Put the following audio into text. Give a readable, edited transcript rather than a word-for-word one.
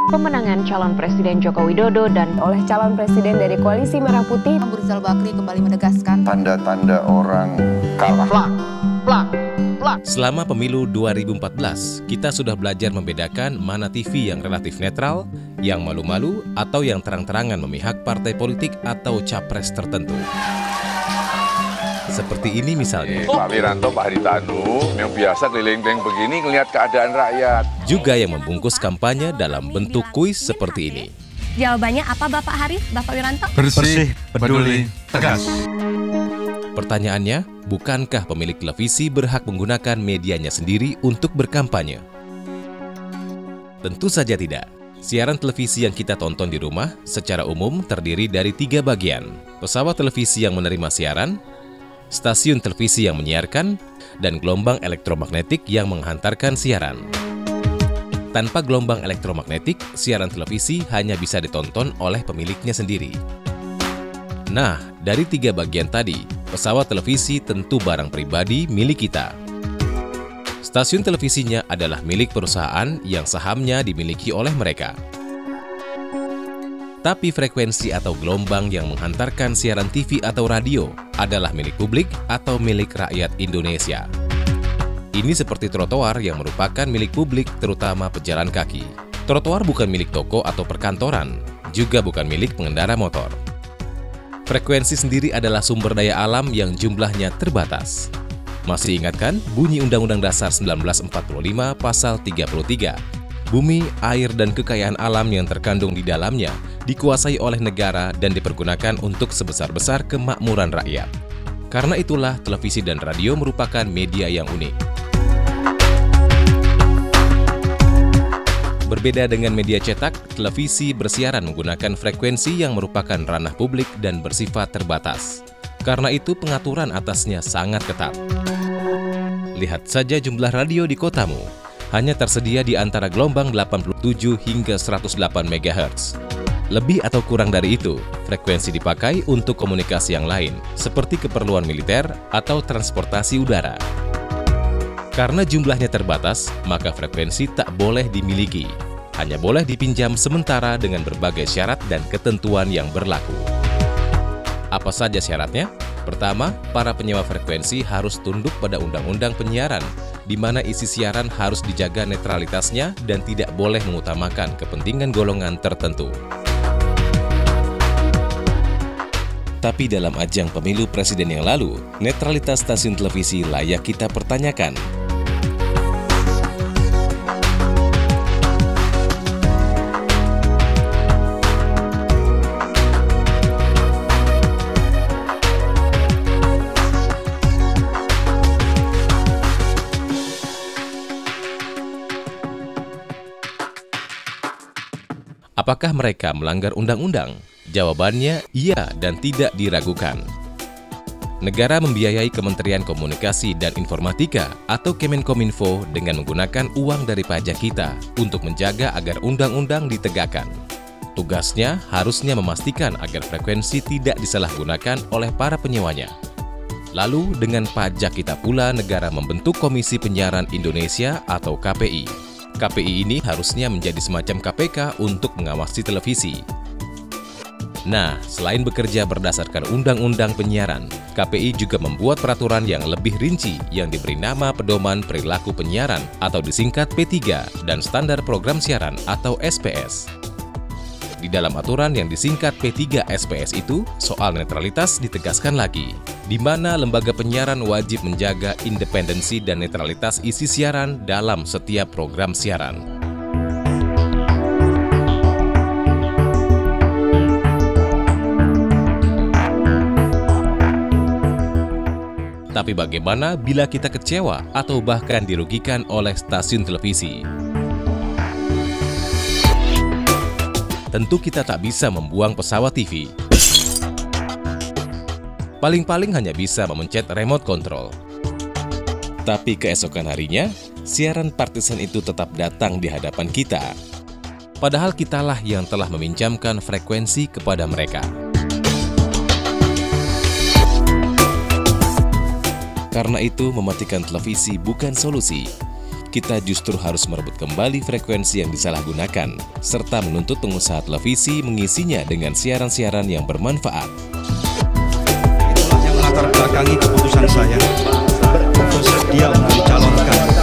pemenangan calon Presiden Joko Widodo dan oleh calon presiden dari Koalisi Merah Putih, Abu Rizal Bakri kembali menegaskan tanda-tanda orang kalah. Selama pemilu 2014, kita sudah belajar membedakan mana TV yang relatif netral, yang malu-malu, atau yang terang-terangan memihak partai politik atau capres tertentu. Seperti ini misalnya. Pak Wiranto, Pak Haritanu, yang biasa keliling-keliling begini ngelihat keadaan rakyat. Juga yang membungkus kampanye dalam bentuk kuis seperti ini. Jawabannya apa Bapak Haris, Bapak Wiranto? Bersih, peduli, tegas. Pertanyaannya, bukankah pemilik televisi berhak menggunakan medianya sendiri untuk berkampanye? Tentu saja tidak. Siaran televisi yang kita tonton di rumah secara umum terdiri dari 3 bagian. Pesawat televisi yang menerima siaran, stasiun televisi yang menyiarkan, dan gelombang elektromagnetik yang menghantarkan siaran. Tanpa gelombang elektromagnetik, siaran televisi hanya bisa ditonton oleh pemiliknya sendiri. Nah, dari 3 bagian tadi, pesawat televisi tentu barang pribadi milik kita. Stasiun televisinya adalah milik perusahaan yang sahamnya dimiliki oleh mereka. Tapi frekuensi atau gelombang yang menghantarkan siaran TV atau radio adalah milik publik atau milik rakyat Indonesia. Ini seperti trotoar yang merupakan milik publik, terutama pejalan kaki. Trotoar bukan milik toko atau perkantoran, juga bukan milik pengendara motor. Frekuensi sendiri adalah sumber daya alam yang jumlahnya terbatas. Masih ingat kan bunyi Undang-Undang Dasar 1945 Pasal 33? Bumi, air, dan kekayaan alam yang terkandung di dalamnya dikuasai oleh negara dan dipergunakan untuk sebesar-besar kemakmuran rakyat. Karena itulah televisi dan radio merupakan media yang unik. Berbeda dengan media cetak, televisi bersiaran menggunakan frekuensi yang merupakan ranah publik dan bersifat terbatas. Karena itu pengaturan atasnya sangat ketat. Lihat saja jumlah radio di kotamu. Hanya tersedia di antara gelombang 87 hingga 108 MHz. Lebih atau kurang dari itu, frekuensi dipakai untuk komunikasi yang lain, seperti keperluan militer atau transportasi udara. Karena jumlahnya terbatas, maka frekuensi tak boleh dimiliki. Hanya boleh dipinjam sementara dengan berbagai syarat dan ketentuan yang berlaku. Apa saja syaratnya? Pertama, para penyewa frekuensi harus tunduk pada Undang-Undang Penyiaran, di mana isi siaran harus dijaga netralitasnya dan tidak boleh mengutamakan kepentingan golongan tertentu. Tapi dalam ajang pemilu presiden yang lalu, netralitas stasiun televisi layak kita pertanyakan. Apakah mereka melanggar undang-undang? Jawabannya iya dan tidak diragukan. Negara membiayai Kementerian Komunikasi dan Informatika atau Kemenkominfo dengan menggunakan uang dari pajak kita untuk menjaga agar undang-undang ditegakkan. Tugasnya harusnya memastikan agar frekuensi tidak disalahgunakan oleh para penyewanya. Lalu dengan pajak kita pula negara membentuk Komisi Penyiaran Indonesia atau KPI. KPI ini harusnya menjadi semacam KPK untuk mengawasi televisi. Nah, selain bekerja berdasarkan Undang-Undang Penyiaran, KPI juga membuat peraturan yang lebih rinci yang diberi nama Pedoman Perilaku Penyiaran atau disingkat P3 dan Standar Program Siaran atau SPS. Di dalam aturan yang disingkat P3 SPS itu, soal netralitas ditegaskan lagi, di mana lembaga penyiaran wajib menjaga independensi dan netralitas isi siaran dalam setiap program siaran. Tapi bagaimana bila kita kecewa atau bahkan dirugikan oleh stasiun televisi? Tentu kita tak bisa membuang pesawat TV. Paling-paling hanya bisa memencet remote control. Tapi keesokan harinya, siaran partisan itu tetap datang di hadapan kita. Padahal kitalah yang telah meminjamkan frekuensi kepada mereka. Karena itu, mematikan televisi bukan solusi. kita justru harus merebut kembali frekuensi yang disalahgunakan, serta menuntut pengusaha televisi mengisinya dengan siaran-siaran yang bermanfaat. Itulah yang melatar belakangi keputusan saya untuk sedia untuk dicalonkan